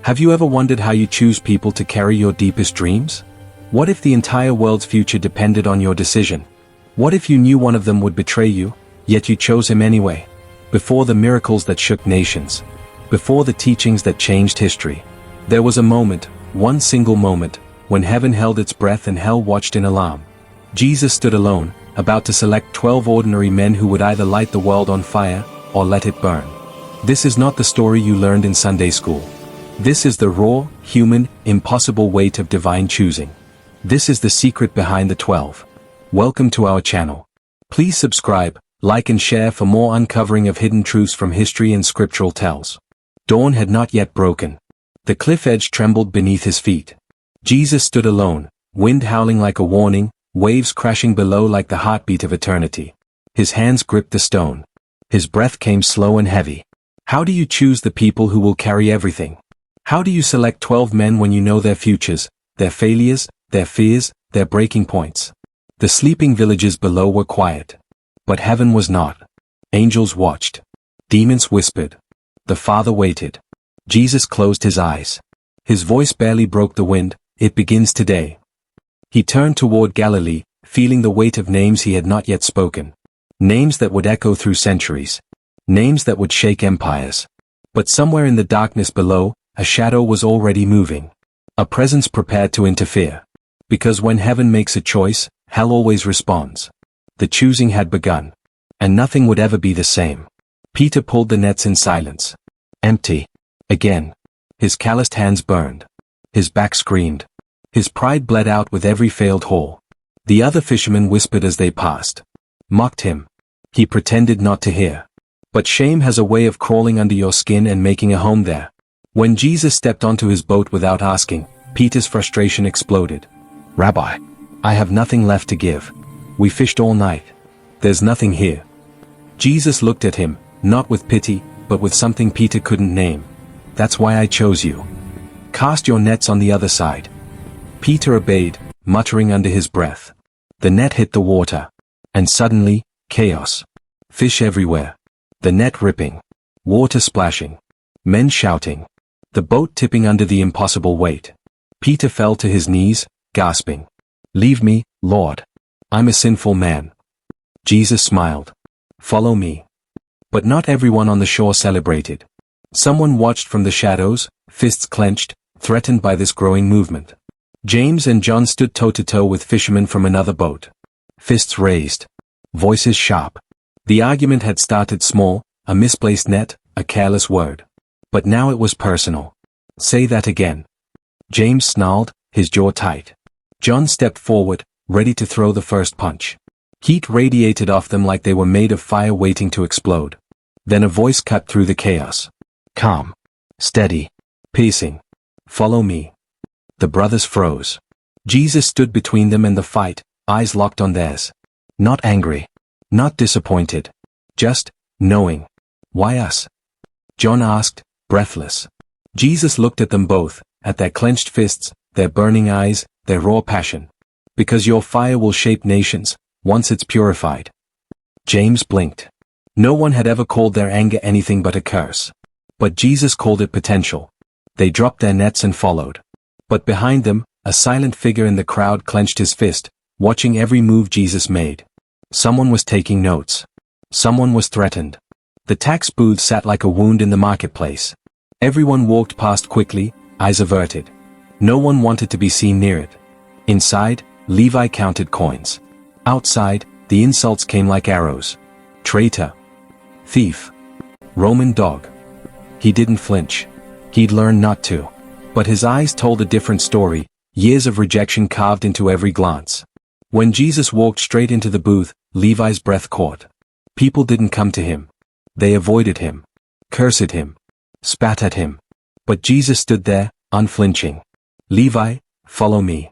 Have you ever wondered how you choose people to carry your deepest dreams? What if the entire world's future depended on your decision? What if you knew one of them would betray you, yet you chose him anyway? Before the miracles that shook nations, before the teachings that changed history, there was a moment, one single moment, when heaven held its breath and hell watched in alarm. Jesus stood alone, about to select 12 ordinary men who would either light the world on fire, or let it burn. This is not the story you learned in Sunday school. This is the raw, human, impossible weight of divine choosing. This is the secret behind the 12. Welcome to our channel. Please subscribe, like and share for more uncovering of hidden truths from history and scriptural tells. Dawn had not yet broken. The cliff edge trembled beneath his feet. Jesus stood alone, wind howling like a warning, waves crashing below like the heartbeat of eternity. His hands gripped the stone. His breath came slow and heavy. How do you choose the people who will carry everything? How do you select 12 men when you know their futures, their failures, their fears, their breaking points? The sleeping villages below were quiet. But heaven was not. Angels watched. Demons whispered. The Father waited. Jesus closed his eyes. His voice barely broke the wind. It begins today. He turned toward Galilee, feeling the weight of names he had not yet spoken. Names that would echo through centuries. Names that would shake empires. But somewhere in the darkness below, a shadow was already moving. A presence prepared to interfere. Because when heaven makes a choice, hell always responds. The choosing had begun. And nothing would ever be the same. Peter pulled the nets in silence. Empty. Again. His calloused hands burned. His back screamed. His pride bled out with every failed haul. The other fishermen whispered as they passed. Mocked him. He pretended not to hear. But shame has a way of crawling under your skin and making a home there. When Jesus stepped onto his boat without asking, Peter's frustration exploded. Rabbi, I have nothing left to give. We fished all night. There's nothing here. Jesus looked at him, not with pity, but with something Peter couldn't name. That's why I chose you. Cast your nets on the other side. Peter obeyed, muttering under his breath. The net hit the water. And suddenly, chaos. Fish everywhere. The net ripping. Water splashing. Men shouting. The boat tipping under the impossible weight. Peter fell to his knees, gasping. Leave me, Lord. I'm a sinful man. Jesus smiled. Follow me. But not everyone on the shore celebrated. Someone watched from the shadows, fists clenched, threatened by this growing movement. James and John stood toe-to-toe with fishermen from another boat. Fists raised. Voices sharp. The argument had started small, a misplaced net, a careless word. But now it was personal. Say that again. James snarled, his jaw tight. John stepped forward, ready to throw the first punch. Heat radiated off them like they were made of fire waiting to explode. Then a voice cut through the chaos. Calm. Steady. Pacing. Follow me. The brothers froze. Jesus stood between them and the fight, eyes locked on theirs. Not angry. Not disappointed. Just, knowing. Why us? John asked, breathless. Jesus looked at them both, at their clenched fists, their burning eyes, their raw passion. Because your fire will shape nations, once it's purified. James blinked. No one had ever called their anger anything but a curse. But Jesus called it potential. They dropped their nets and followed. But behind them, a silent figure in the crowd clenched his fist, watching every move Jesus made. Someone was taking notes. Someone was threatened. The tax booth sat like a wound in the marketplace. Everyone walked past quickly, eyes averted. No one wanted to be seen near it. Inside, Levi counted coins. Outside, the insults came like arrows. Traitor. Thief. Roman dog. He didn't flinch. He'd learned not to. But his eyes told a different story, years of rejection carved into every glance. When Jesus walked straight into the booth, Levi's breath caught. People didn't come to him. They avoided him. Cursed him. Spat at him. But Jesus stood there, unflinching. Levi, follow me.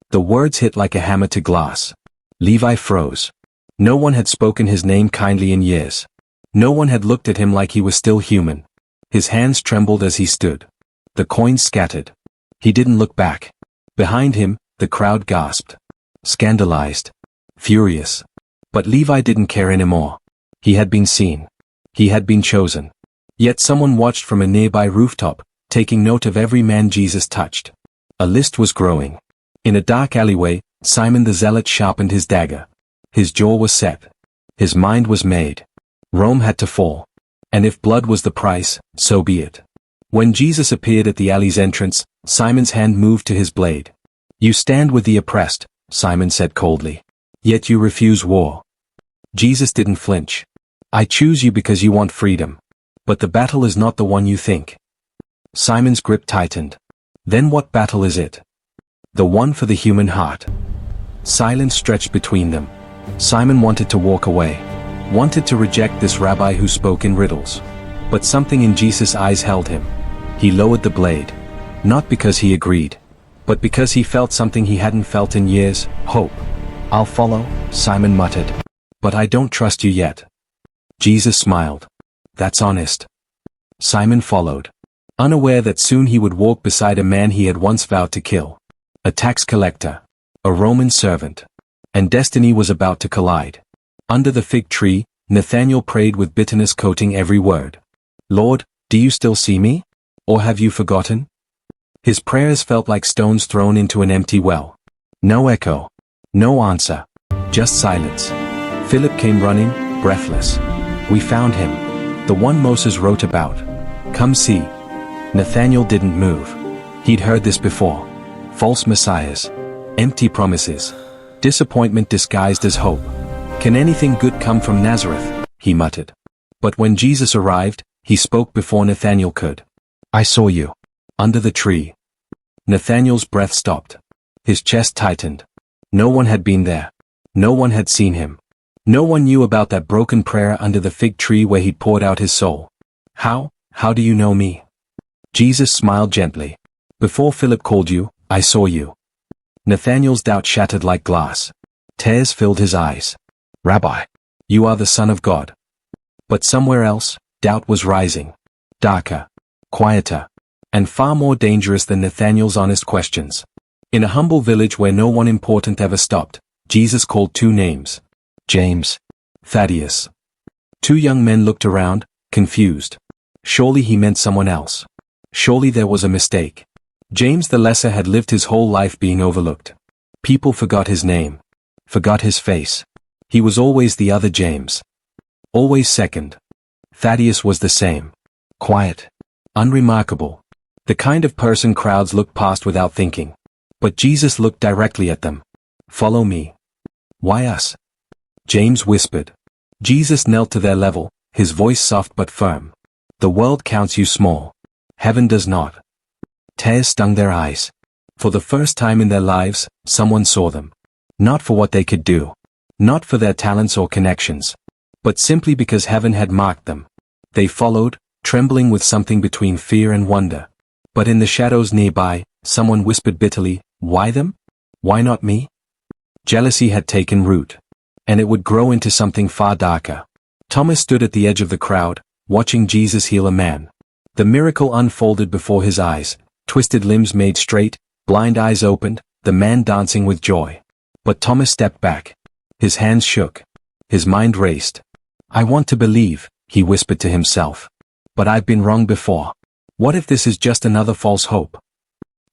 The words hit like a hammer to glass. Levi froze. No one had spoken his name kindly in years. No one had looked at him like he was still human. His hands trembled as he stood. The coins scattered. He didn't look back. Behind him, the crowd gasped. Scandalized. Furious. But Levi didn't care anymore. He had been seen. He had been chosen. Yet someone watched from a nearby rooftop, taking note of every man Jesus touched. A list was growing. In a dark alleyway, Simon the Zealot sharpened his dagger. His jaw was set. His mind was made. Rome had to fall. And if blood was the price, so be it. When Jesus appeared at the alley's entrance, Simon's hand moved to his blade. "You stand with the oppressed," Simon said coldly. "Yet you refuse war." Jesus didn't flinch. "I choose you because you want freedom. But the battle is not the one you think." Simon's grip tightened. "Then what battle is it?" "The one for the human heart." Silence stretched between them. Simon wanted to walk away. Wanted to reject this rabbi who spoke in riddles. But something in Jesus' eyes held him. He lowered the blade. Not because he agreed, but because he felt something he hadn't felt in years: hope. "I'll follow," Simon muttered. "But I don't trust you yet." Jesus smiled. "That's honest." Simon followed, unaware that soon he would walk beside a man he had once vowed to kill. A tax collector. A Roman servant. And destiny was about to collide. Under the fig tree, Nathanael prayed with bitterness coating every word. "Lord, do you still see me? Or have you forgotten?" His prayers felt like stones thrown into an empty well. No echo. No answer. Just silence. Philip came running, breathless. "We found him. The one Moses wrote about. Come see." Nathanael didn't move. He'd heard this before. False messiahs. Empty promises. Disappointment disguised as hope. "Can anything good come from Nazareth?" he muttered. But when Jesus arrived, he spoke before Nathanael could. "I saw you. Under the tree." Nathanael's breath stopped. His chest tightened. No one had been there. No one had seen him. No one knew about that broken prayer under the fig tree where he'd poured out his soul. How do you know me?" Jesus smiled gently. "Before Philip called you, I saw you." Nathanael's doubt shattered like glass. Tears filled his eyes. "Rabbi, you are the Son of God." But somewhere else, doubt was rising. Darker. Quieter. And far more dangerous than Nathanael's honest questions. In a humble village where no one important ever stopped, Jesus called two names. James. Thaddeus. Two young men looked around, confused. Surely he meant someone else. Surely there was a mistake. James the Lesser had lived his whole life being overlooked. People forgot his name. Forgot his face. He was always the other James. Always second. Thaddeus was the same. Quiet. Unremarkable. The kind of person crowds looked past without thinking. But Jesus looked directly at them. "Follow me." "Why us?" James whispered. Jesus knelt to their level, his voice soft but firm. "The world counts you small. Heaven does not." Tears stung their eyes. For the first time in their lives, someone saw them. Not for what they could do. Not for their talents or connections. But simply because heaven had marked them. They followed, trembling with something between fear and wonder. But in the shadows nearby, someone whispered bitterly, "Why them? Why not me?" Jealousy had taken root. And it would grow into something far darker. Thomas stood at the edge of the crowd, watching Jesus heal a man. The miracle unfolded before his eyes, twisted limbs made straight, blind eyes opened, the man dancing with joy. But Thomas stepped back. His hands shook. His mind raced. "I want to believe," he whispered to himself. "But I've been wrong before. What if this is just another false hope?"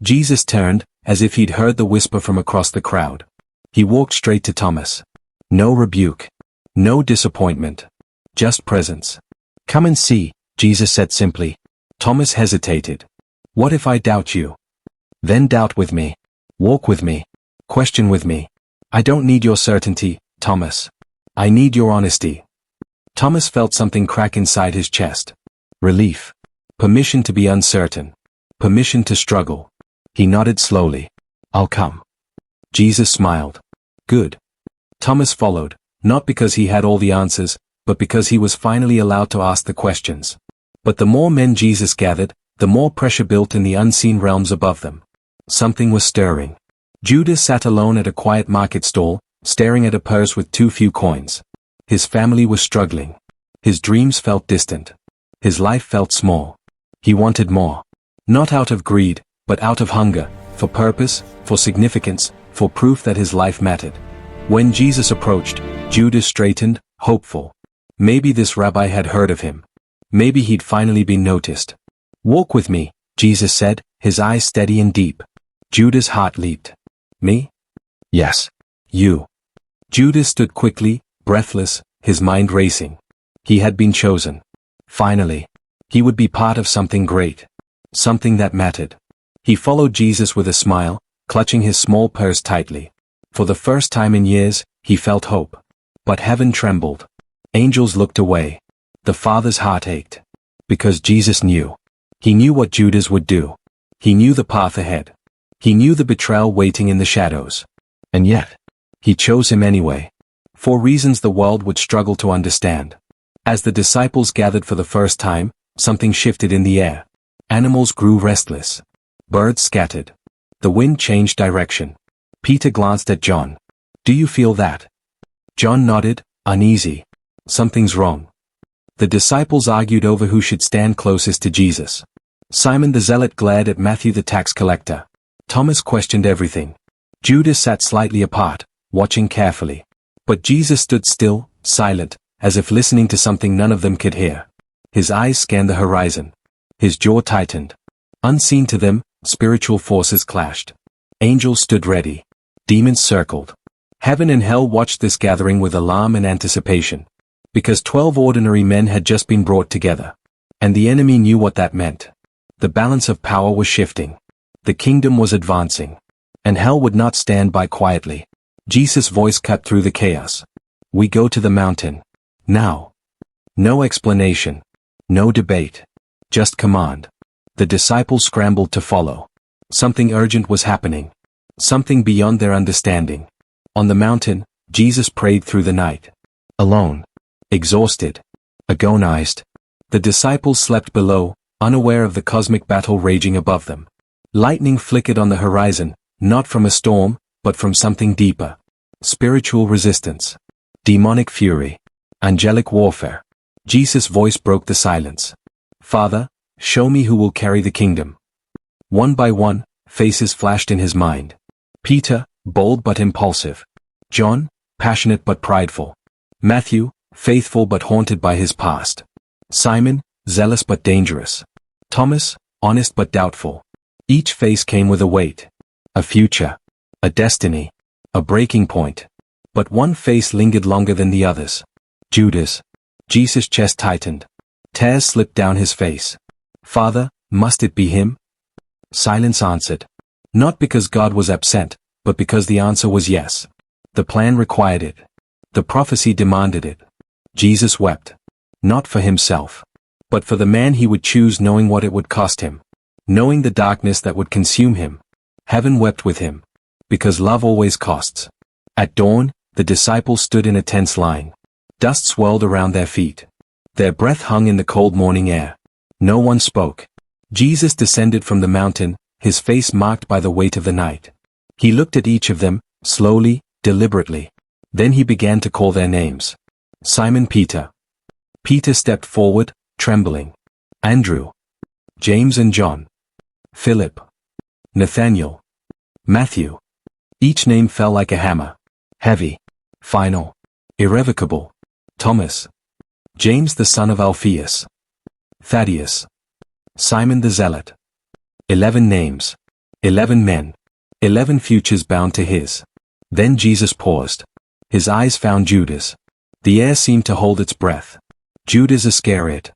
Jesus turned, as if he'd heard the whisper from across the crowd. He walked straight to Thomas. No rebuke. No disappointment. Just presence. "Come and see," Jesus said simply. Thomas hesitated. "What if I doubt you?" "Then doubt with me. Walk with me. Question with me. I don't need your certainty, Thomas. I need your honesty." Thomas felt something crack inside his chest. Relief. Permission to be uncertain. Permission to struggle. He nodded slowly. "I'll come." Jesus smiled. "Good." Thomas followed, not because he had all the answers, but because he was finally allowed to ask the questions. But the more men Jesus gathered, the more pressure built in the unseen realms above them. Something was stirring. Judas sat alone at a quiet market stall, staring at a purse with too few coins. His family was struggling. His dreams felt distant. His life felt small. He wanted more. Not out of greed, but out of hunger, for purpose, for significance, for proof that his life mattered. When Jesus approached, Judas straightened, hopeful. Maybe this rabbi had heard of him. Maybe he'd finally been noticed. "Walk with me," Jesus said, his eyes steady and deep. Judas' heart leaped. Me? Yes. You. Judas stood quickly, breathless, his mind racing. He had been chosen. Finally. He would be part of something great. Something that mattered. He followed Jesus with a smile, clutching his small purse tightly. For the first time in years, he felt hope. But heaven trembled. Angels looked away. The Father's heart ached. Because Jesus knew. He knew what Judas would do. He knew the path ahead. He knew the betrayal waiting in the shadows. And yet, he chose him anyway. For reasons the world would struggle to understand. As the disciples gathered for the first time, something shifted in the air. Animals grew restless. Birds scattered. The wind changed direction. Peter glanced at John. Do you feel that? John nodded, uneasy. Something's wrong. The disciples argued over who should stand closest to Jesus. Simon the Zealot glared at Matthew the tax collector. Thomas questioned everything. Judas sat slightly apart, watching carefully. But Jesus stood still, silent, as if listening to something none of them could hear. His eyes scanned the horizon. His jaw tightened. Unseen to them, spiritual forces clashed. Angels stood ready. Demons circled. Heaven and hell watched this gathering with alarm and anticipation. Because 12 ordinary men had just been brought together. And the enemy knew what that meant. The balance of power was shifting. The kingdom was advancing. And hell would not stand by quietly. Jesus' voice cut through the chaos. We go to the mountain. Now. No explanation. No debate. Just command. The disciples scrambled to follow. Something urgent was happening. Something beyond their understanding. On the mountain, Jesus prayed through the night. Alone. Exhausted. Agonized. The disciples slept below, unaware of the cosmic battle raging above them. Lightning flickered on the horizon, not from a storm, but from something deeper. Spiritual resistance. Demonic fury. Angelic warfare. Jesus' voice broke the silence. Father, show me who will carry the kingdom. One by one, faces flashed in his mind. Peter, bold but impulsive. John, passionate but prideful. Matthew, faithful but haunted by his past. Simon, zealous but dangerous. Thomas, honest but doubtful. Each face came with a weight. A future. A destiny. A breaking point. But one face lingered longer than the others. Judas. Jesus' chest tightened. Tears slipped down his face. Father, must it be him? Silence answered. Not because God was absent, but because the answer was yes. The plan required it. The prophecy demanded it. Jesus wept. Not for himself. But for the man he would choose, knowing what it would cost him. Knowing the darkness that would consume him. Heaven wept with him. Because love always costs. At dawn, the disciples stood in a tense line. Dust swirled around their feet. Their breath hung in the cold morning air. No one spoke. Jesus descended from the mountain, his face marked by the weight of the night. He looked at each of them, slowly, deliberately. Then he began to call their names. Simon Peter. Peter stepped forward, trembling. Andrew. James and John. Philip. Nathaniel. Matthew. Each name fell like a hammer. Heavy. Final. Irrevocable. Thomas. James the son of Alphaeus. Thaddeus. Simon the Zealot. 11 names. 11 men. 11 futures bound to his. Then Jesus paused. His eyes found Judas. The air seemed to hold its breath. Judas Iscariot.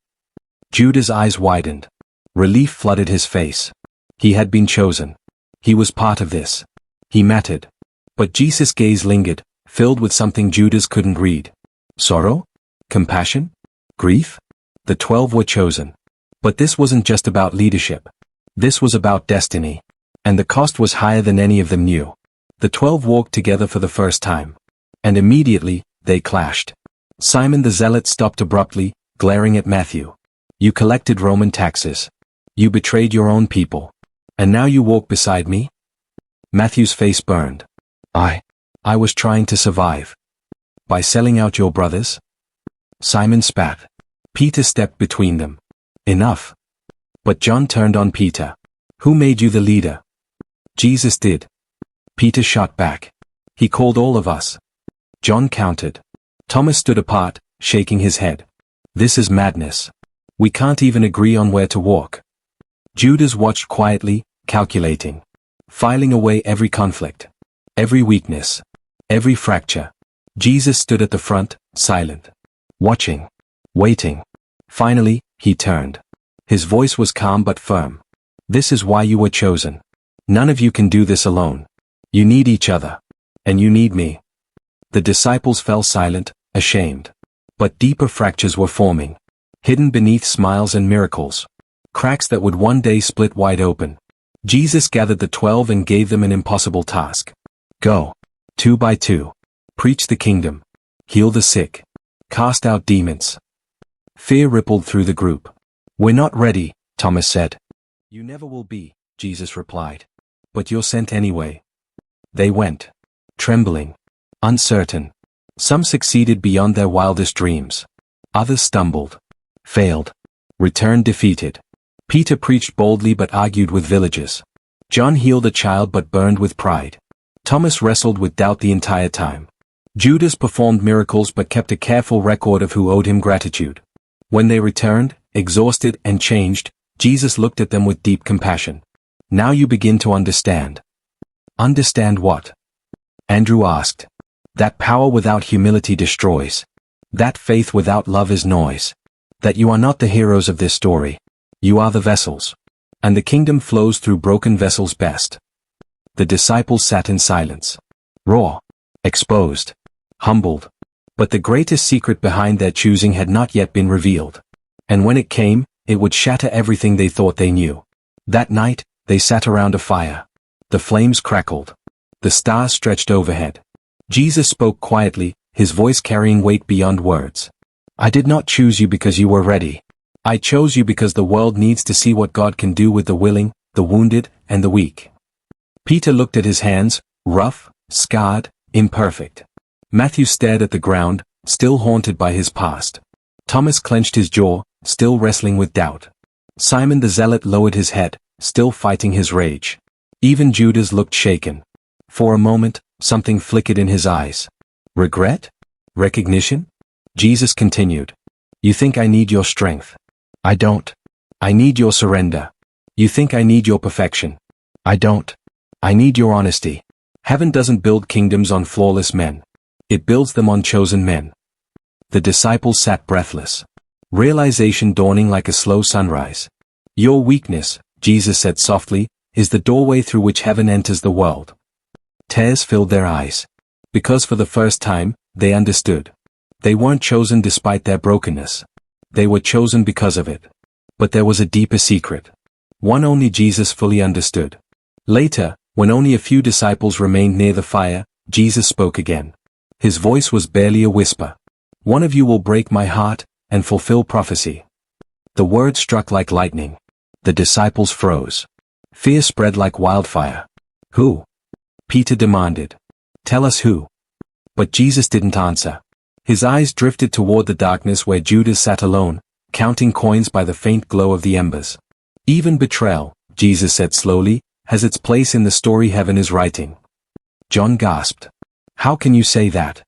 Judas' eyes widened. Relief flooded his face. He had been chosen. He was part of this. He mattered. But Jesus' gaze lingered, filled with something Judas couldn't read. Sorrow? Compassion? Grief? The 12 were chosen. But this wasn't just about leadership. This was about destiny. And the cost was higher than any of them knew. The 12 walked together for the first time. And immediately, they clashed. Simon the Zealot stopped abruptly, glaring at Matthew. You collected Roman taxes. You betrayed your own people. And now you walk beside me? Matthew's face burned. I was trying to survive. By selling out your brothers? Simon spat. Peter stepped between them. Enough. But John turned on Peter. Who made you the leader? Jesus did. Peter shot back. He called all of us. John countered. Thomas stood apart, shaking his head. This is madness. We can't even agree on where to walk. Judas watched quietly, calculating, filing away every conflict, every weakness, every fracture. Jesus stood at the front, silent, watching, waiting. Finally, he turned. His voice was calm but firm. This is why you were chosen. None of you can do this alone. You need each other. And you need me. The disciples fell silent, ashamed. But deeper fractures were forming, hidden beneath smiles and miracles. Cracks that would one day split wide open. Jesus gathered the 12 and gave them an impossible task. Go, 2 by 2. Preach the kingdom. Heal the sick. Cast out demons. Fear rippled through the group. We're not ready, Thomas said. You never will be, Jesus replied. But you're sent anyway. They went. Trembling. Uncertain. Some succeeded beyond their wildest dreams. Others stumbled. Failed. Returned defeated. Peter preached boldly but argued with villagers. John healed a child but burned with pride. Thomas wrestled with doubt the entire time. Judas performed miracles but kept a careful record of who owed him gratitude. When they returned, exhausted and changed, Jesus looked at them with deep compassion. Now you begin to understand. Understand what? Andrew asked. That power without humility destroys. That faith without love is noise. That you are not the heroes of this story. You are the vessels. And the kingdom flows through broken vessels best. The disciples sat in silence. Raw. Exposed. Humbled. But the greatest secret behind their choosing had not yet been revealed. And when it came, it would shatter everything they thought they knew. That night, they sat around a fire. The flames crackled. The stars stretched overhead. Jesus spoke quietly, his voice carrying weight beyond words. I did not choose you because you were ready. I chose you because the world needs to see what God can do with the willing, the wounded, and the weak. Peter looked at his hands, rough, scarred, imperfect. Matthew stared at the ground, still haunted by his past. Thomas clenched his jaw, still wrestling with doubt. Simon the Zealot lowered his head, still fighting his rage. Even Judas looked shaken. For a moment, something flickered in his eyes. Regret? Recognition? Jesus continued. You think I need your strength. I don't. I need your surrender. You think I need your perfection. I don't. I need your honesty. Heaven doesn't build kingdoms on flawless men. It builds them on chosen men. The disciples sat breathless. Realization dawning like a slow sunrise. Your weakness, Jesus said softly, is the doorway through which heaven enters the world. Tears filled their eyes. Because for the first time, they understood. They weren't chosen despite their brokenness. They were chosen because of it. But there was a deeper secret. One only Jesus fully understood. Later, when only a few disciples remained near the fire, Jesus spoke again. His voice was barely a whisper. One of you will break my heart, and fulfill prophecy. The word struck like lightning. The disciples froze. Fear spread like wildfire. Who? Peter demanded. Tell us who. But Jesus didn't answer. His eyes drifted toward the darkness where Judas sat alone, counting coins by the faint glow of the embers. Even betrayal, Jesus said slowly, has its place in the story heaven is writing. John gasped. How can you say that?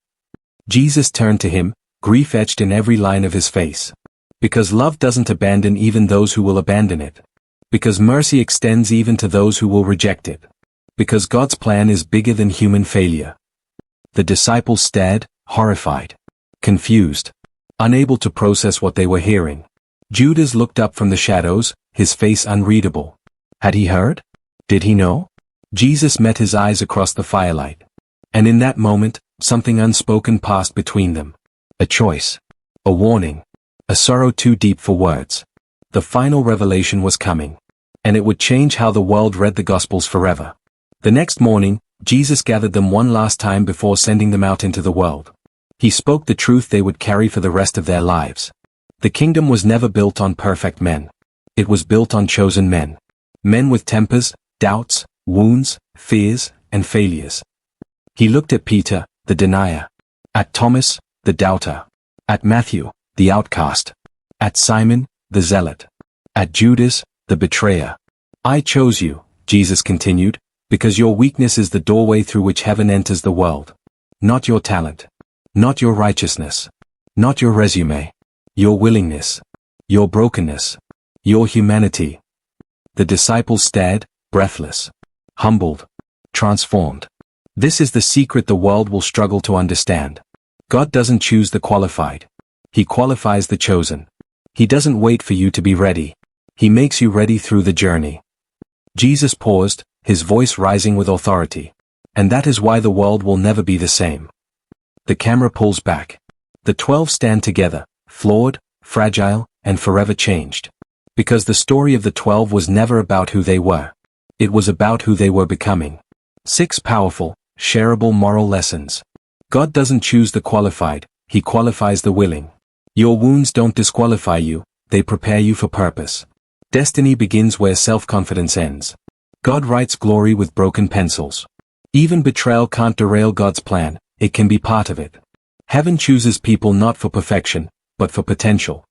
Jesus turned to him, grief etched in every line of his face. Because love doesn't abandon even those who will abandon it. Because mercy extends even to those who will reject it. Because God's plan is bigger than human failure. The disciples stared, horrified. Confused. Unable to process what they were hearing. Judas looked up from the shadows, his face unreadable. Had he heard? Did he know? Jesus met his eyes across the firelight. And in that moment, something unspoken passed between them. A choice. A warning. A sorrow too deep for words. The final revelation was coming. And it would change how the world read the Gospels forever. The next morning, Jesus gathered them one last time before sending them out into the world. He spoke the truth they would carry for the rest of their lives. The kingdom was never built on perfect men. It was built on chosen men. Men with tempers, doubts, wounds, fears, and failures. He looked at Peter, the denier. At Thomas, the doubter. At Matthew, the outcast. At Simon, the zealot. At Judas, the betrayer. I chose you, Jesus continued, because your weakness is the doorway through which heaven enters the world. Not your talent. Not your righteousness. Not your resume. Your willingness. Your brokenness. Your humanity. The disciples stared, breathless, humbled, transformed. This is the secret the world will struggle to understand. God doesn't choose the qualified. He qualifies the chosen. He doesn't wait for you to be ready. He makes you ready through the journey. Jesus paused, his voice rising with authority. And that is why the world will never be the same. The camera pulls back. The 12 stand together, flawed, fragile, and forever changed. Because the story of the 12 was never about who they were. It was about who they were becoming. 6 powerful, shareable moral lessons. God doesn't choose the qualified, He qualifies the willing. Your wounds don't disqualify you, they prepare you for purpose. Destiny begins where self-confidence ends. God writes glory with broken pencils. Even betrayal can't derail God's plan, it can be part of it. Heaven chooses people not for perfection, but for potential.